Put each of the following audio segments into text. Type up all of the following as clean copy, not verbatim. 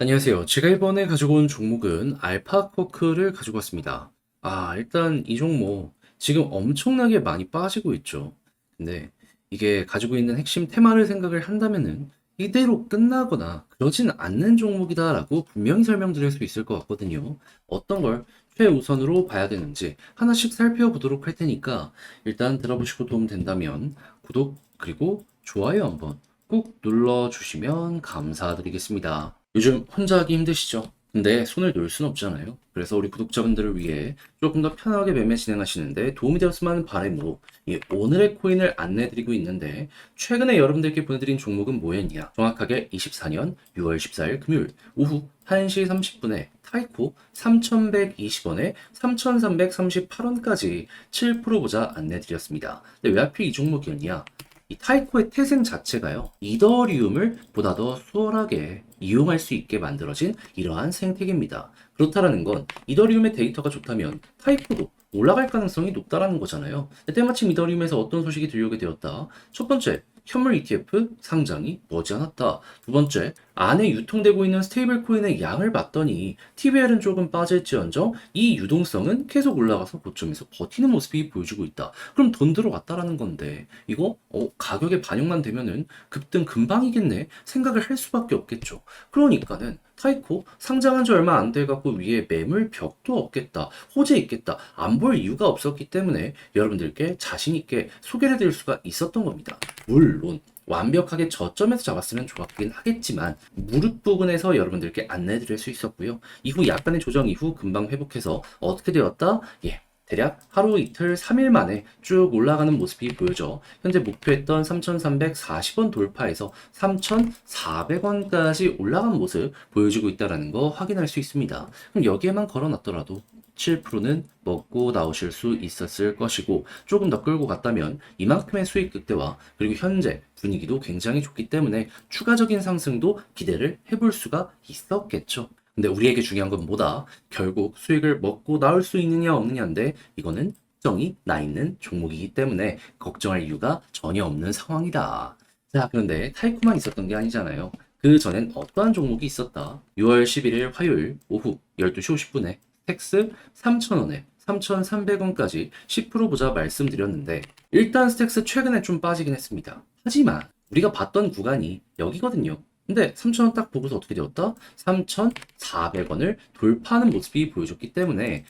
안녕하세요. 제가 이번에 가지고 온 종목은 알파코크를 가지고 왔습니다. 일단 이 종목 지금 엄청나게 많이 빠지고 있죠. 근데 이게 가지고 있는 핵심 테마를 생각을 한다면은 이대로 끝나거나 그러진 않는 종목이다라고 분명히 설명드릴 수 있을 것 같거든요. 어떤 걸 최우선으로 봐야 되는지 하나씩 살펴보도록 할 테니까 일단 들어보시고 도움 된다면 구독 그리고 좋아요 한번 꾹 눌러주시면 감사드리겠습니다. 요즘 혼자 하기 힘드시죠? 근데 손을 놓을 순 없잖아요. 그래서 우리 구독자분들을 위해 조금 더 편하게 매매 진행하시는데 도움이 되었으면 하는 바람으로 이 오늘의 코인을 안내해드리고 있는데 최근에 여러분들께 보내드린 종목은 뭐였냐? 정확하게 24년 6월 14일 금요일 오후 1시 30분에 타이코 3,120원에 3,338원까지 7% 보자 안내드렸습니다. 근데 왜 하필 이 종목이었냐? 이 타이코의 태생 자체가요, 이더리움을 보다 더 수월하게 이용할 수 있게 만들어진 이러한 생태계입니다. 그렇다라는 건 이더리움의 데이터가 좋다면 타이코도 올라갈 가능성이 높다라는 거잖아요. 때마침 이더리움에서 어떤 소식이 들려오게 되었다. 첫 번째, 현물 ETF 상장이 머지않았다. 두 번째, 안에 유통되고 있는 스테이블 코인의 양을 봤더니 TVL은 조금 빠질지언정 이 유동성은 계속 올라가서 고점에서 버티는 모습이 보여주고 있다. 그럼 돈 들어왔다라는 건데 이거 가격에 반영만 되면은 급등 금방이겠네 생각을 할 수밖에 없겠죠. 그러니까는 타이코 상장한 지 얼마 안 돼 갖고 위에 매물 벽도 없겠다, 호재 있겠다, 안 볼 이유가 없었기 때문에 여러분들께 자신 있게 소개를 드릴 수가 있었던 겁니다. 물론 완벽하게 저점에서 잡았으면 좋았긴 하겠지만 무릎 부분에서 여러분들께 안내드릴 수 있었고요. 이후 약간의 조정 이후 금방 회복해서 어떻게 되었다? 대략 하루 이틀 3일 만에 쭉 올라가는 모습이 보여져 현재 목표했던 3,340원 돌파해서 3,400원까지 올라간 모습 보여주고 있다는 거 확인할 수 있습니다. 그럼 여기에만 걸어놨더라도 7%는 먹고 나오실 수 있었을 것이고 조금 더 끌고 갔다면 이만큼의 수익 극대화 그리고 현재 분위기도 굉장히 좋기 때문에 추가적인 상승도 기대를 해볼 수가 있었겠죠. 근데 우리에게 중요한 건 뭐다? 결국 수익을 먹고 나올 수 있느냐 없느냐인데 이거는 걱정이 나 있는 종목이기 때문에 걱정할 이유가 전혀 없는 상황이다. 자, 그런데 타이코만 있었던 게 아니잖아요. 그 전엔 어떠한 종목이 있었다? 6월 11일 화요일 오후 12시 50분에 스택스 3,000원에 3,300원까지 10% 보자 말씀드렸는데 일단 스택스 최근에 좀 빠지긴 했습니다. 하지만 우리가 봤던 구간이 여기거든요. 근데 3,000원 딱 보고서 어떻게 되었다? 3,400원을 돌파하는 모습이 보여줬기 때문에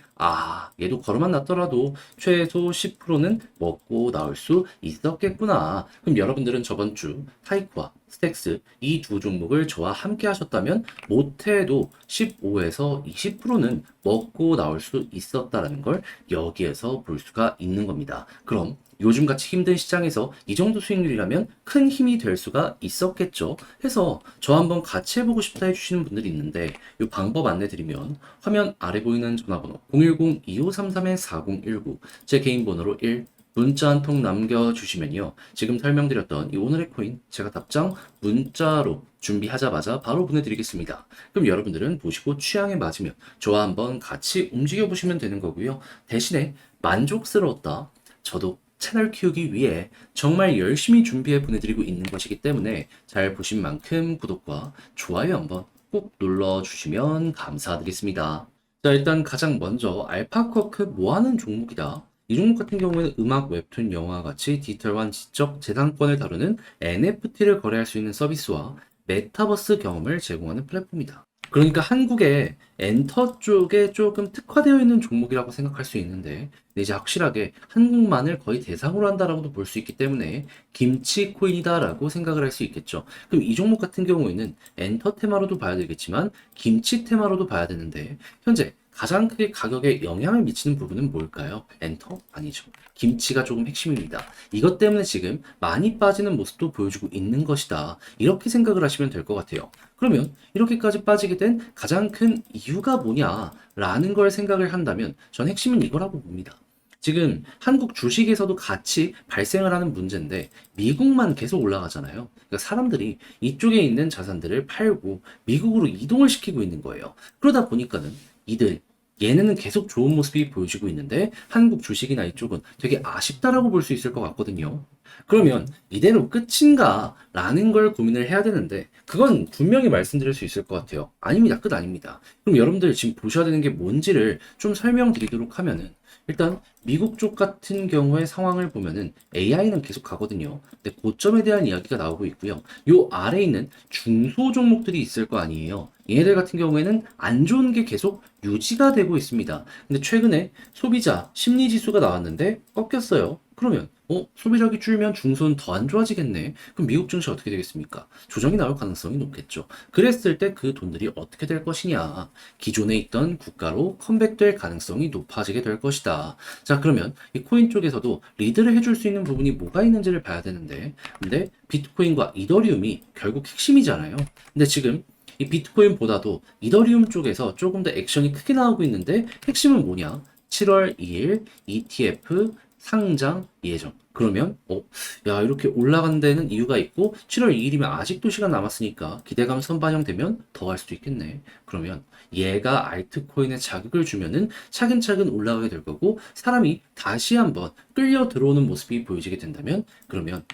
얘도 걸어만 놨더라도 최소 10%는 먹고 나올 수 있었겠구나. 그럼 여러분들은 저번 주 타이코와 스택스 이 두 종목을 저와 함께 하셨다면 못해도 15에서 20%는 먹고 나올 수 있었다라는 걸 여기에서 볼 수가 있는 겁니다. 그럼 요즘같이 힘든 시장에서 이 정도 수익률이라면 큰 힘이 될 수가 있었겠죠. 해서 저 한번 같이 해보고 싶다 해주시는 분들이 있는데 이 방법 안내드리면 화면 아래 보이는 전화번호 010-2533-4019 제 개인 번호로 1 문자 한 통 남겨주시면요. 지금 설명드렸던 이 오늘의 코인 제가 답장 문자로 준비하자마자 바로 보내드리겠습니다. 그럼 여러분들은 보시고 취향에 맞으면 저와 한번 같이 움직여 보시면 되는 거고요. 대신에 만족스러웠다. 저도 채널 키우기 위해 정말 열심히 준비해 보내드리고 있는 것이기 때문에 잘 보신 만큼 구독과 좋아요 한번 꼭 눌러주시면 감사드리겠습니다. 자, 일단 가장 먼저 알파커크 뭐하는 종목이다. 이 종목 같은 경우에는 음악, 웹툰, 영화 같이 디지털한 지적 재산권을 다루는 NFT를 거래할 수 있는 서비스와 메타버스 경험을 제공하는 플랫폼이다. 그러니까 한국의 엔터 쪽에 조금 특화되어 있는 종목이라고 생각할 수 있는데 이제 확실하게 한국만을 거의 대상으로 한다라고도 볼 수 있기 때문에 김치 코인이다라고 생각을 할 수 있겠죠. 그럼 이 종목 같은 경우에는 엔터 테마로도 봐야 되겠지만 김치 테마로도 봐야 되는데 현재 가장 크게 가격에 영향을 미치는 부분은 뭘까요? 엔터? 아니죠. 김치가 조금 핵심입니다. 이것 때문에 지금 많이 빠지는 모습도 보여주고 있는 것이다. 이렇게 생각을 하시면 될 것 같아요. 그러면 이렇게까지 빠지게 된 가장 큰 이유가 뭐냐라는 걸 생각을 한다면 전 핵심은 이거라고 봅니다. 지금 한국 주식에서도 같이 발생을 하는 문제인데 미국만 계속 올라가잖아요. 그러니까 사람들이 이쪽에 있는 자산들을 팔고 미국으로 이동을 시키고 있는 거예요. 그러다 보니까는 이들 얘네는 계속 좋은 모습이 보여지고 있는데 한국 주식이나 이쪽은 되게 아쉽다라고 볼 수 있을 것 같거든요. 그러면 이대로 끝인가? 라는 걸 고민을 해야 되는데 그건 분명히 말씀드릴 수 있을 것 같아요. 아닙니다. 끝 아닙니다. 그럼 여러분들 지금 보셔야 되는 게 뭔지를 좀 설명드리도록 하면은 일단 미국 쪽 같은 경우의 상황을 보면은 AI는 계속 가거든요. 근데 고점에 대한 이야기가 나오고 있고요. 요 아래에 있는 중소 종목들이 있을 거 아니에요. 얘네들 같은 경우에는 안 좋은 게 계속 유지가 되고 있습니다. 근데 최근에 소비자 심리 지수가 나왔는데 꺾였어요. 그러면 소비력이 줄면 중소는 더 안 좋아지겠네. 그럼 미국 증시 어떻게 되겠습니까? 조정이 나올 가능성이 높겠죠. 그랬을 때 그 돈들이 어떻게 될 것이냐. 기존에 있던 국가로 컴백될 가능성이 높아지게 될 것이다. 자, 그러면 이 코인 쪽에서도 리드를 해줄 수 있는 부분이 뭐가 있는지를 봐야 되는데, 근데 비트코인과 이더리움이 결국 핵심이잖아요. 근데 지금 이 비트코인보다도 이더리움 쪽에서 조금 더 액션이 크게 나오고 있는데 핵심은 뭐냐? 7월 2일 ETF 상장 예정. 그러면 야 이렇게 올라간 데는 이유가 있고 7월 2일이면 아직도 시간 남았으니까 기대감 선반영되면 더 갈 수도 있겠네. 그러면 얘가 알트코인에 자극을 주면은 차근차근 올라가게 될 거고 사람이 다시 한번 끌려 들어오는 모습이 보여지게 된다면 그러면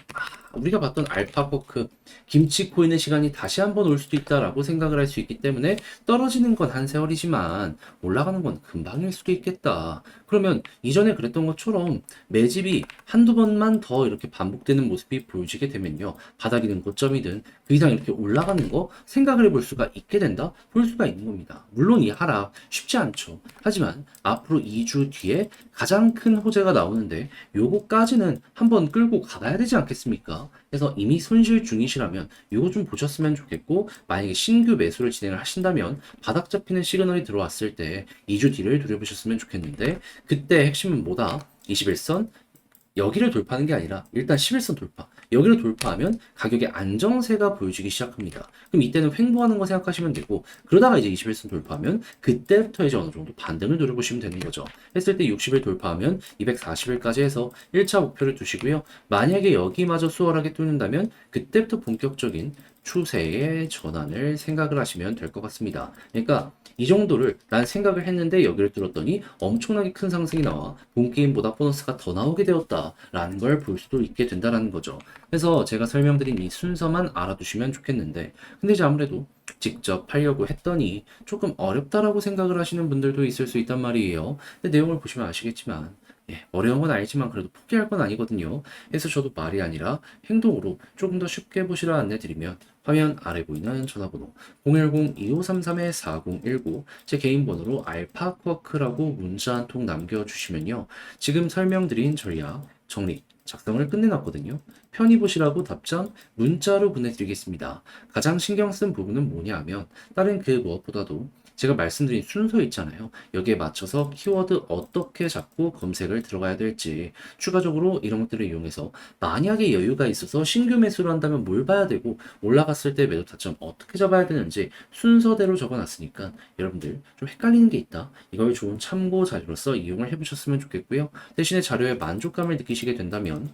우리가 봤던 알파고크 김치코인의 시간이 다시 한번 올 수도 있다라고 생각을 할 수 있기 때문에 떨어지는 건 한 세월이지만 올라가는 건 금방일 수도 있겠다. 그러면 이전에 그랬던 것처럼 매집이 한두 번만 더 이렇게 반복되는 모습이 보여지게 되면요. 바닥이든 고점이든 그 이상 이렇게 올라가는 거 생각을 해볼 수가 있게 된다? 볼 수가 있는 겁니다. 물론 이 하락 쉽지 않죠. 하지만 앞으로 2주 뒤에 가장 큰 호재가 나오는데 요거까지는 한번 끌고 가봐야 되지 않겠습니까? 그래서 이미 손실 중이시라면 요거 좀 보셨으면 좋겠고 만약에 신규 매수를 진행을 하신다면 바닥 잡히는 시그널이 들어왔을 때 2주 뒤를 노려보셨으면 좋겠는데 그때 핵심은 뭐다? 21선 여기를 돌파하는 게 아니라 일단 11선 돌파. 여기를 돌파하면 가격의 안정세가 보여지기 시작합니다. 그럼 이때는 횡보하는 거 생각하시면 되고 그러다가 이제 21선 돌파하면 그때부터 이제 어느 정도 반등을 노려보시면 되는 거죠. 했을 때 60일 돌파하면 240일까지 해서 1차 목표를 두시고요. 만약에 여기마저 수월하게 뚫는다면 그때부터 본격적인 추세의 전환을 생각을 하시면 될 것 같습니다. 그러니까 이 정도를 난 생각을 했는데 여기를 뚫었더니 엄청나게 큰 상승이 나와 본 게임보다 보너스가 더 나오게 되었다라는 걸 볼 수도 있게 된다라는 거죠. 그래서 제가 설명드린 이 순서만 알아두시면 좋겠는데 근데 이제 아무래도 직접 팔려고 했더니 조금 어렵다라고 생각을 하시는 분들도 있을 수 있단 말이에요. 근데 내용을 보시면 아시겠지만 어려운 건 알지만 그래도 포기할 건 아니거든요. 그래서 저도 말이 아니라 행동으로 조금 더 쉽게 보시라 안내드리면 화면 아래 보이는 전화번호 010-2533-4019 제 개인 번호로 알파쿼크라고 문자 한 통 남겨주시면요. 지금 설명드린 전략 정리 작성을 끝내놨거든요. 편히 보시라고 답장 문자로 보내드리겠습니다. 가장 신경 쓴 부분은 뭐냐 하면 다른 그 무엇보다도 제가 말씀드린 순서 있잖아요. 여기에 맞춰서 키워드 어떻게 잡고 검색을 들어가야 될지 추가적으로 이런 것들을 이용해서 만약에 여유가 있어서 신규 매수를 한다면 뭘 봐야 되고 올라갔을 때 매도 타점 어떻게 잡아야 되는지 순서대로 적어놨으니까 여러분들 좀 헷갈리는 게 있다. 이걸 좋은 참고 자료로서 이용을 해보셨으면 좋겠고요. 대신에 자료에 만족감을 느끼시게 된다면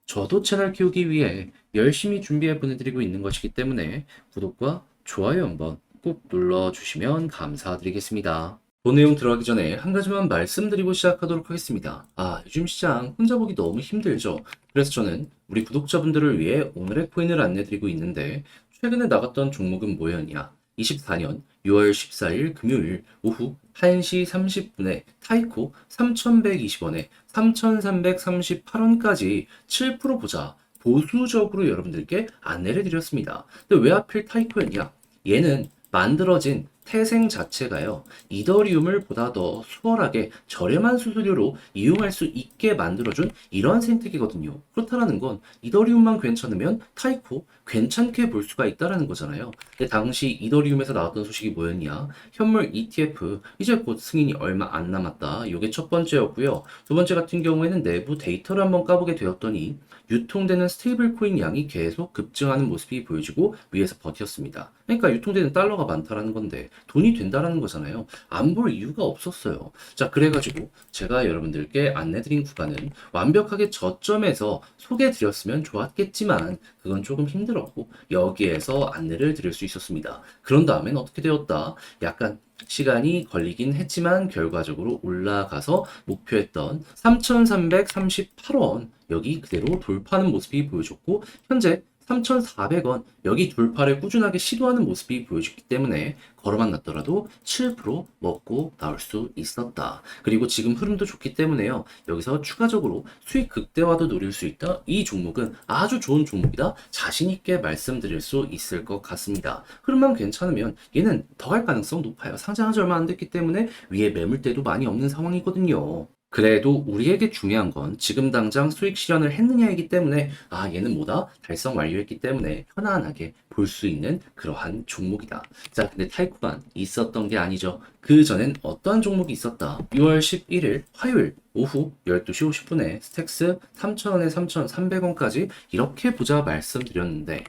저도 채널 키우기 위해 열심히 준비해 보내드리고 있는 것이기 때문에 구독과 좋아요 한번 꼭 눌러주시면 감사드리겠습니다. 본 내용 들어가기 전에 한 가지만 말씀드리고 시작하도록 하겠습니다. 요즘 시장 혼자 보기 너무 힘들죠? 그래서 저는 우리 구독자분들을 위해 오늘의 코인을 안내드리고 있는데 최근에 나갔던 종목은 뭐였냐? 24년 6월 14일 금요일 오후 1시 30분에 타이코 3,120원에 3,338원까지 7% 보자 보수적으로 여러분들께 안내를 드렸습니다. 근데 왜 하필 타이코였냐? 얘는 만들어진 태생 자체가요, 이더리움을 보다 더 수월하게 저렴한 수수료로 이용할 수 있게 만들어준 이러한 생태계거든요. 그렇다라는 건 이더리움만 괜찮으면 타이코 괜찮게 볼 수가 있다라는 거잖아요. 근데 당시 이더리움에서 나왔던 소식이 뭐였냐? 현물 ETF 이제 곧 승인이 얼마 안 남았다. 이게 첫 번째였고요. 두 번째 같은 경우에는 내부 데이터를 한번 까보게 되었더니 유통되는 스테이블 코인 양이 계속 급증하는 모습이 보여지고 위에서 버텼습니다. 그러니까 유통되는 달러가 많다라는 건데 돈이 된다라는 거잖아요. 안 볼 이유가 없었어요. 자, 그래가지고 제가 여러분들께 안내드린 구간은 완벽하게 저점에서 소개해드렸으면 좋았겠지만 그건 조금 힘들었고 여기에서 안내를 드릴 수 있었습니다. 그런 다음엔 어떻게 되었다? 약간 시간이 걸리긴 했지만 결과적으로 올라가서 목표했던 3,338원 여기 그대로 돌파하는 모습이 보여줬고 현재 3,400원 여기 돌파를 꾸준하게 시도하는 모습이 보여줬기 때문에 걸어만 놨더라도 7% 먹고 나올 수 있었다. 그리고 지금 흐름도 좋기 때문에요. 여기서 추가적으로 수익 극대화도 노릴 수 있다. 이 종목은 아주 좋은 종목이다. 자신 있게 말씀드릴 수 있을 것 같습니다. 흐름만 괜찮으면 얘는 더 갈 가능성 높아요. 상장한 지 얼마 안 됐기 때문에 위에 매물대도 많이 없는 상황이거든요. 그래도 우리에게 중요한 건 지금 당장 수익 실현을 했느냐이기 때문에 얘는 뭐다? 달성 완료했기 때문에 편안하게 볼 수 있는 그러한 종목이다. 자, 근데 타이코만 있었던 게 아니죠. 그 전엔 어떠한 종목이 있었다. 6월 11일 화요일 오후 12시 50분에 스택스 3,000원에 3,300원까지 이렇게 보자 말씀드렸는데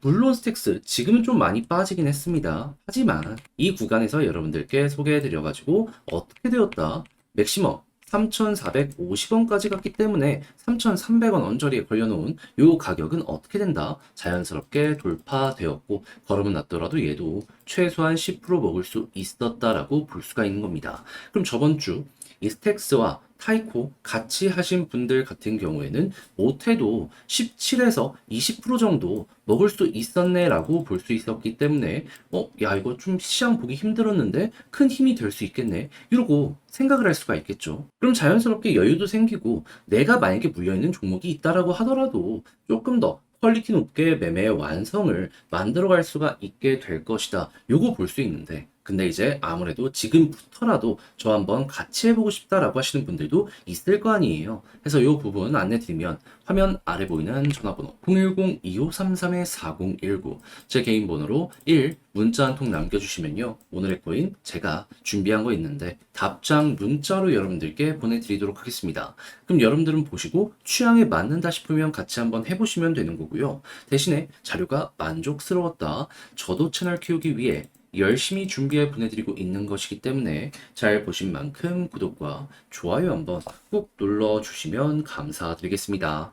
물론 스택스 지금은 좀 많이 빠지긴 했습니다. 하지만 이 구간에서 여러분들께 소개해드려가지고 어떻게 되었다? 맥시멈 3,450원까지 갔기 때문에 3,300원 언저리에 걸려놓은 이 가격은 어떻게 된다? 자연스럽게 돌파되었고 걸음은 났더라도 얘도 최소한 10% 먹을 수 있었다라고 볼 수가 있는 겁니다. 그럼 저번 주 이 스택스와 타이코 같이 하신 분들 같은 경우에는 못해도 17에서 20% 정도 먹을 수 있었네라고 볼 수 있었기 때문에 야 이거 좀 시장 보기 힘들었는데 큰 힘이 될 수 있겠네 이러고 생각을 할 수가 있겠죠. 그럼 자연스럽게 여유도 생기고 내가 만약에 물려있는 종목이 있다라고 하더라도 조금 더 퀄리티 높게 매매의 완성을 만들어갈 수가 있게 될 것이다. 요거 볼 수 있는데 근데 이제 아무래도 지금부터라도 저 한번 같이 해보고 싶다라고 하시는 분들도 있을 거 아니에요. 그래서 이 부분 안내 드리면 화면 아래 보이는 전화번호 010-2533-4019 제 개인 번호로 1 문자 한 통 남겨주시면요. 오늘의 코인 제가 준비한 거 있는데 답장 문자로 여러분들께 보내드리도록 하겠습니다. 그럼 여러분들은 보시고 취향에 맞는다 싶으면 같이 한번 해보시면 되는 거고요. 대신에 자료가 만족스러웠다. 저도 채널 키우기 위해 열심히 준비해 보내드리고 있는 것이기 때문에 잘 보신 만큼 구독과 좋아요 한번 꼭 눌러주시면 감사드리겠습니다.